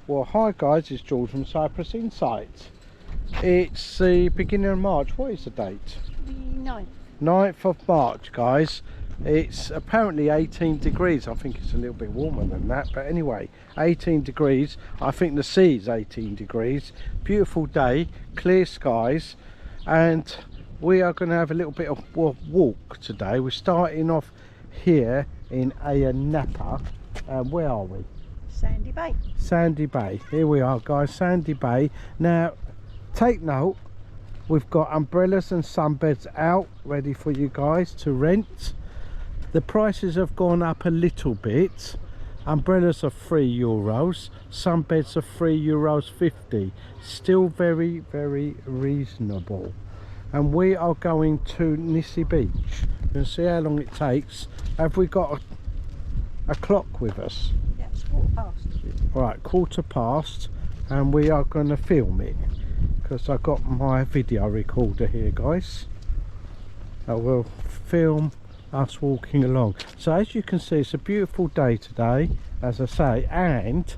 Well, hi guys, it's George from Cyprus Insight. It's the beginning of March. What is the date? The 9th. 9th of March, guys. It's apparently 18 degrees. I think it's a little bit warmer than that, but anyway, 18 degrees. I think the sea is 18 degrees. Beautiful day, clear skies, and we are going to have a little bit of walk today. We're starting off here in Ayia, Napa. Where are we? Sandy Bay. Sandy Bay. Here we are, guys, Sandy Bay. Now take note, we've got umbrellas and sunbeds out ready for you guys to rent. The prices have gone up a little bit. Umbrellas are €3, sunbeds are €3.50. Still very, very reasonable. And we are going to Nissi Beach. You can see how long it takes. Have we got a clock with us? Yeah, it's 1/4 past. Right, 1/4 past, and we are going to film it because I got my video recorder here, guys. I will film us walking along. So as you can see, it's a beautiful day today, as I say, and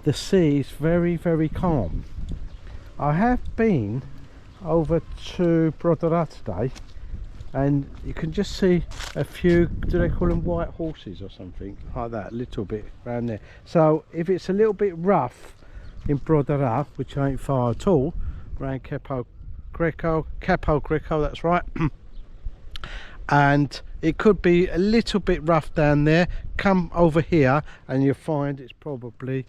the sea is very, very calm. I have been over to Brodera today, and you can just see a few, do they call them white horses or something like that, a little bit around there. So if it's a little bit rough in Brodera, which ain't far at all, around Capo Greco, that's right, and it could be a little bit rough down there, come over here and you'll find it's probably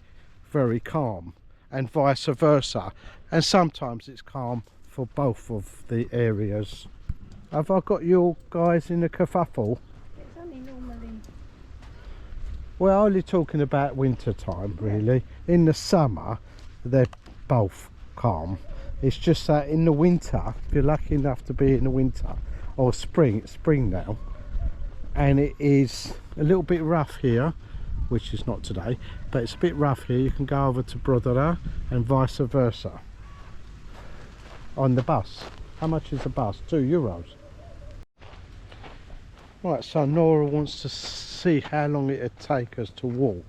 very calm, and vice versa. And sometimes it's calm for both of the areas. Have I got you guys in a kerfuffle? It's only normally... Well, only talking about winter time, really. In the summer, they're both calm. It's just that in the winter, if you're lucky enough to be in the winter, or spring, it's spring now, and it is a little bit rough here, which is not today, but it's a bit rough here. You can go over to Brodera and vice versa on the bus. How much is the bus? €2. Right, so Nora wants to see how long it would take us to walk.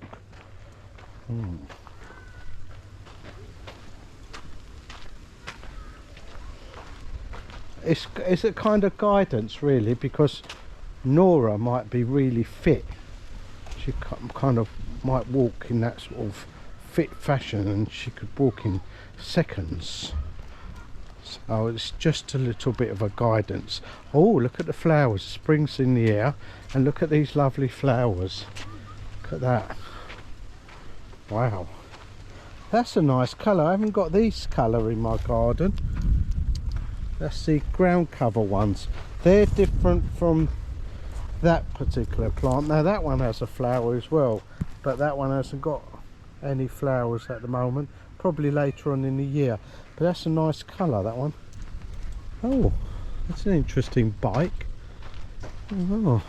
It's a kind of guidance, really, because Nora might be really fit. She kind of might walk in that sort of fit fashion, and she could walk in seconds. So it's just a little bit of a guidance. Oh, look at the flowers. Spring's in the air, and look at these lovely flowers. Look at that. Wow, that's a nice colour. I haven't got this colour in my garden. That's the ground cover ones. They're different from that particular plant. Now that one has a flower as well, but that one hasn't got any flowers at the moment. Probably later on in the year. But that's a nice colour, that one. Oh, that's an interesting bike. Oh,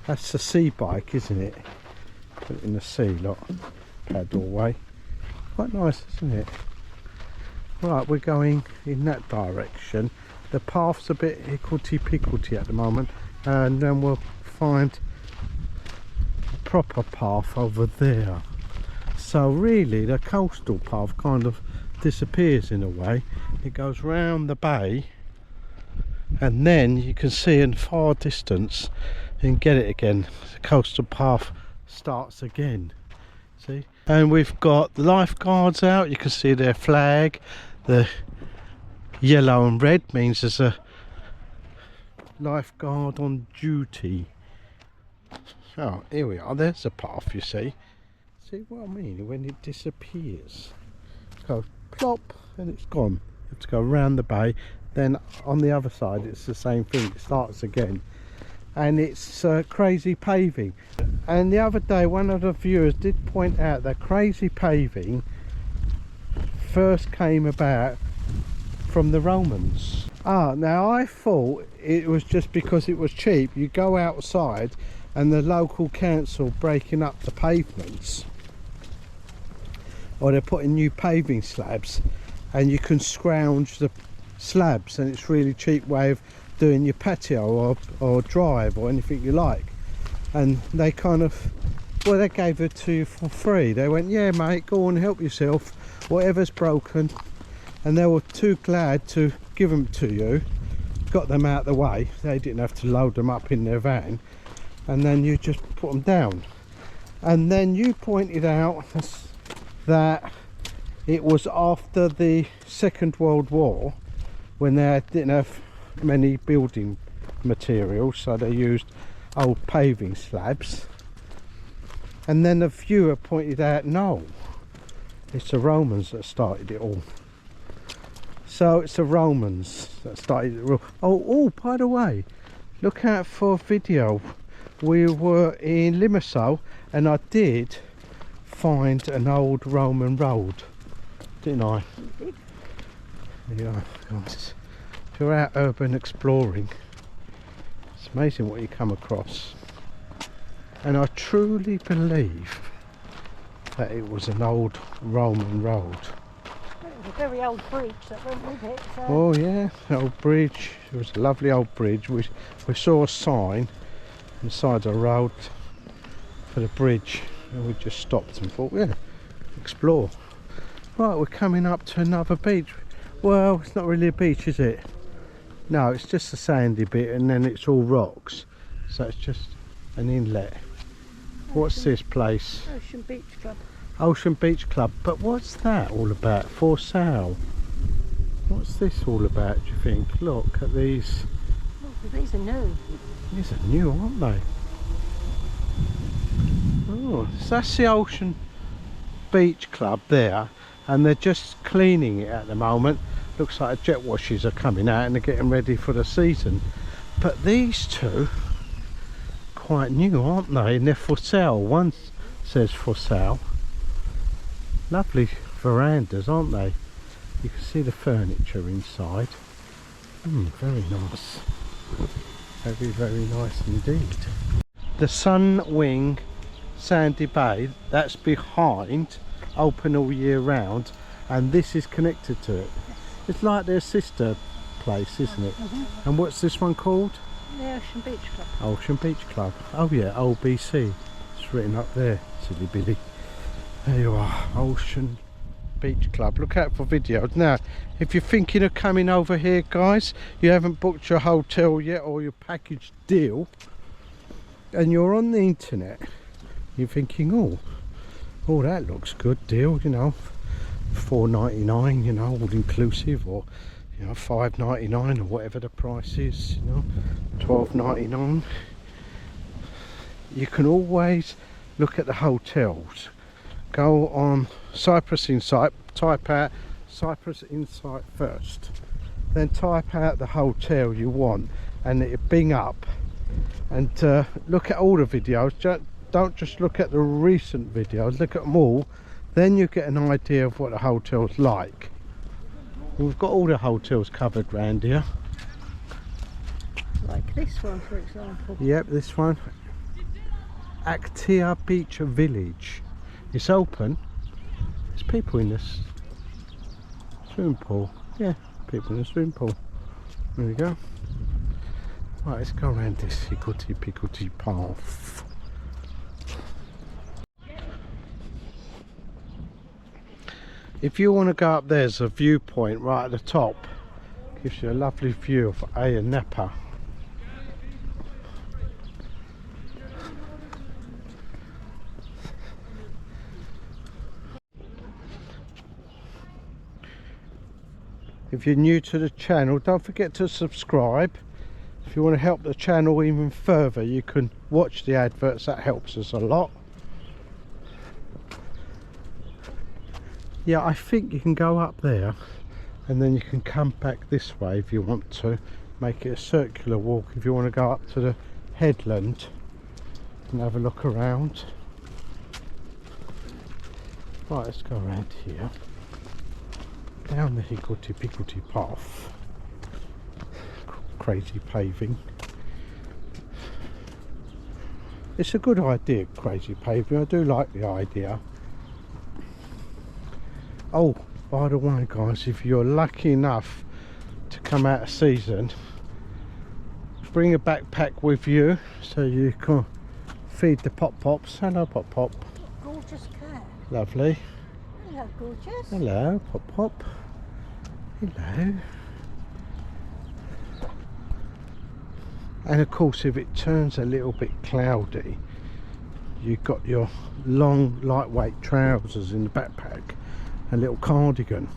that's a sea bike, isn't it? Put it in the sea, look. Paddle away. Quite nice, isn't it? Right, we're going in that direction. The path's a bit hicklety-picklety at the moment, and then we'll find a proper path over there. So really, the coastal path kind of disappears in a way. It goes round the bay, and then you can see in far distance and get it again. The coastal path starts again. See, and we've got the lifeguards out. You can see their flag. The yellow and red means there's a lifeguard on duty. Oh, here we are. There's a path, you see. See what I mean? When it disappears, go plop and it's gone. You have to go around the bay. Then on the other side, it's the same thing. It starts again, and it's crazy paving. And the other day, one of the viewers did point out that crazy paving first came about from the Romans. Now I thought it was just because it was cheap. You go outside and the local council breaking up the pavements, or they're putting new paving slabs, and you can scrounge the slabs, and it's really cheap way of doing your patio or drive or anything you like. And they kind of, well, they gave it to you for free. They went, yeah mate, go on, help yourself, whatever's broken. And they were too glad to give them to you, got them out of the way. They didn't have to load them up in their van, and then you just put them down. And then you pointed out that it was after the Second World War, when they didn't have many building materials, so they used old paving slabs. And then the viewer pointed out, no, it's the Romans that started it all. So it's the Romans that started it all. Oh, by the way, look out for a video. We were in Limassol and I did find an old Roman road, didn't I? You did. Yeah, guys. If you're out urban exploring, it's amazing what you come across. And I truly believe that it was an old Roman road. Well, it was a very old bridge that went with it. So. Oh yeah, old bridge. It was a lovely old bridge. We saw a sign on the side of the road for the bridge, and we just stopped and thought, yeah, explore. Right, we're coming up to another beach. Well, it's not really a beach, is it? No, it's just a sandy bit, and then it's all rocks. So it's just an inlet. What's this place? Ocean Beach Club. Ocean Beach Club. But what's that all about? For sale? What's this all about, do you think? Look at these. Oh, these are new. These are new, aren't they? Oh, so that's the Ocean Beach Club there, and they're just cleaning it at the moment. Looks like the jet washes are coming out and they're getting ready for the season. But these two, quite new, aren't they? And they're for sale. One says for sale. Lovely verandas, aren't they? You can see the furniture inside. Very nice. Very, very nice indeed. The Sun Wing Sandy Bay, that's behind, open all year round, and this is connected to it. It's like their sister place, isn't it? And what's this one called? The Ocean Beach Club. Ocean Beach Club. Oh yeah, OBC. It's written up there, silly Billy. There you are, Ocean Beach Club. Look out for videos. Now, if you're thinking of coming over here, guys, you haven't booked your hotel yet or your package deal, and you're on the internet, you're thinking, oh, that looks good deal, you know, $4.99, you know, all inclusive, or you know, $5.99 or whatever the price is, you know, $12.99. You can always look at the hotels. Go on Cyprus Insight, type out Cyprus Insight first, then type out the hotel you want, and it'll bing up, and look at all the videos. Don't just look at the recent videos, look at them all, then you get an idea of what the hotel's like. We've got all the hotels covered round here. Like this one, for example. Yep, this one. Ayia Beach Village. It's open. There's people in this swimming pool. Yeah, people in the swimming pool. There we go. Right, let's go around this hickory-pickory path. If you want to go up, there's a viewpoint right at the top. Gives you a lovely view of Ayia, Napa. If you're new to the channel, don't forget to subscribe. If you want to help the channel even further, you can watch the adverts. That helps us a lot. Yeah, I think you can go up there and then you can come back this way if you want to. Make it a circular walk if you want to go up to the headland and have a look around. Right, let's go around here. Down the higgledy-piggledy path. Crazy paving. It's a good idea, crazy paving. I do like the idea. Oh, by the way guys, if you're lucky enough to come out of season, bring a backpack with you so you can feed the pop-pops. Hello pop-pop. Gorgeous cat. Lovely. Hello, gorgeous. Hello pop-pop. Hello. And of course, if it turns a little bit cloudy, you've got your long lightweight trousers in the backpack, a little cardigan.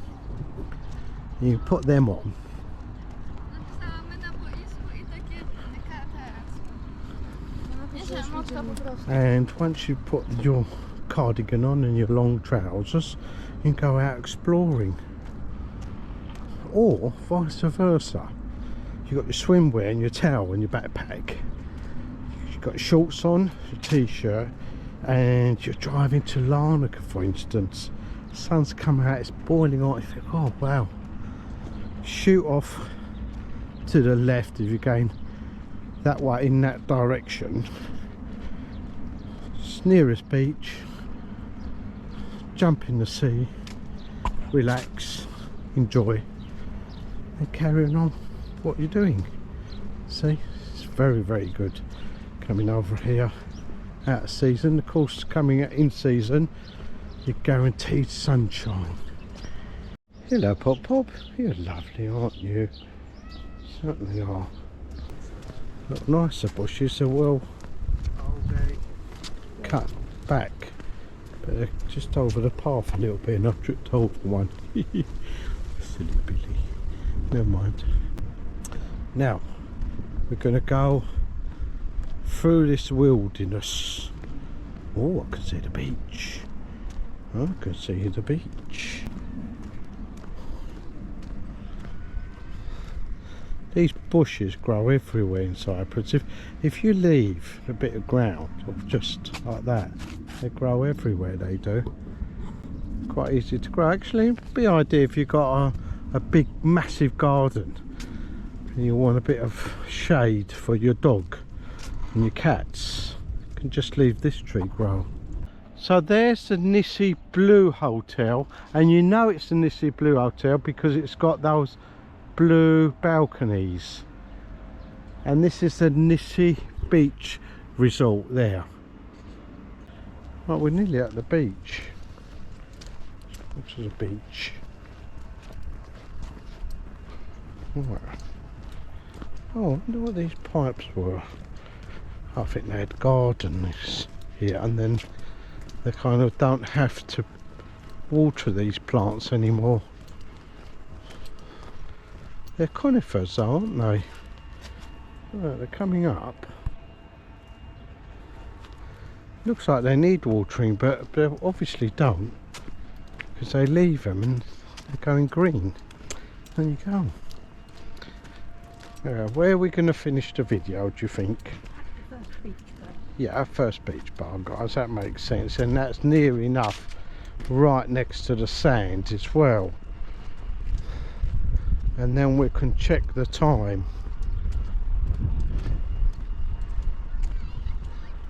You can put them on. And once you put your cardigan on and your long trousers, you can go out exploring. Or vice versa. You've got your swimwear and your towel and your backpack. You've got your shorts on, your t-shirt, and you're driving to Larnaca, for instance. The sun's come out, it's boiling hot. You think, oh wow. Shoot off to the left if you're going that way in that direction. It's nearest beach. Jump in the sea, relax, enjoy, and carry on what you're doing. See, it's very, very good coming over here out of season. Of course, coming in season, you're guaranteed sunshine. Hello Pop Pop, you're lovely, aren't you? Certainly are. Look, nicer bushes are well cut back, but they're just over the path a little bit and I've tripped over one. Silly Billy. Never mind. Now we're going to go through this wilderness. Oh, I can see the beach. I can see the beach. These bushes grow everywhere in Cyprus. If you leave a bit of ground of just like that, they grow everywhere, they do. Quite easy to grow. Actually, it'd be an idea if you've got a big massive garden and you want a bit of shade for your dog and your cats, you can just leave this tree grow. So there's the Nissi Blue Hotel, and you know it's the Nissi Blue Hotel because it's got those blue balconies, and this is the Nissi Beach Resort there. Right, we're nearly at the beach. Which is a beach. Right. Oh, I wonder what these pipes were. I think they had gardens here, and then they kind of don't have to water these plants anymore. They're conifers, aren't they? Right, they're coming up. Looks like they need watering, but they obviously don't, because they leave them and they're going green. There you go. Where are we going to finish the video, do you think? First beach bar. Yeah, our first beach bar, guys, that makes sense, and that's near enough right next to the sand as well. And then we can check the time.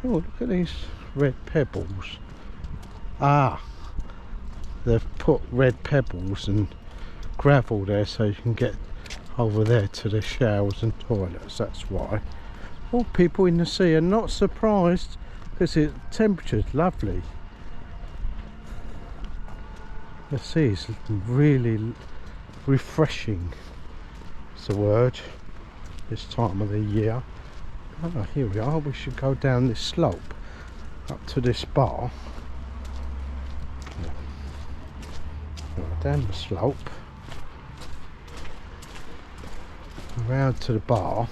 Oh, look at these red pebbles. Ah, they've put red pebbles and gravel there so you can get over there to the showers and toilets, that's why. All people in the sea are not surprised because the temperature's lovely. The sea is really refreshing, is the word, this time of the year. Oh, here we are. We should go down this slope up to this bar. Down the slope, around to the bar,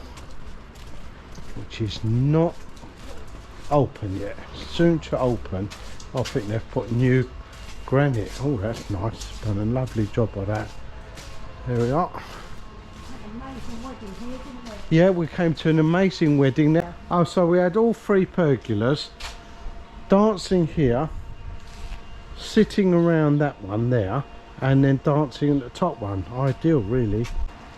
which is not open yet. Soon to open. I think they've put new granite. Oh, that's nice. Done a lovely job of that. There we are. Amazing wedding here, didn't we? Yeah, we came to an amazing wedding there. Oh, so we had all 3 pergolas dancing here, sitting around that one there, and then dancing at the top one. Ideal, really.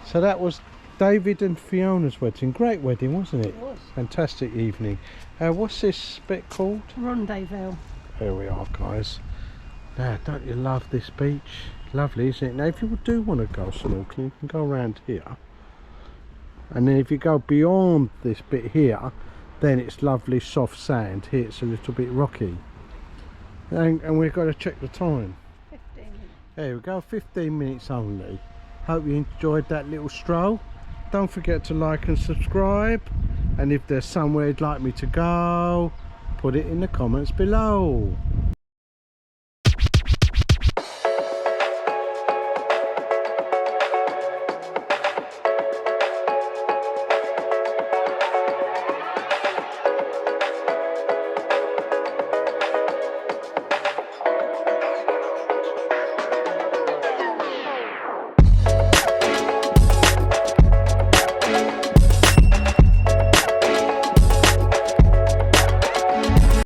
So that was David and Fiona's wedding. Great wedding, wasn't it? It was. Fantastic evening. What's this bit called? Rendezvous. There we are, guys. Now, don't you love this beach? Lovely, isn't it? Now, if you do want to go snorkeling, you can go around here. And then if you go beyond this bit here, then it's lovely soft sand. Here it's a little bit rocky. And we've got to check the time. 15 minutes. There we go, 15 minutes only. Hope you enjoyed that little stroll. Don't forget to like and subscribe. And if there's somewhere you'd like me to go, put it in the comments below.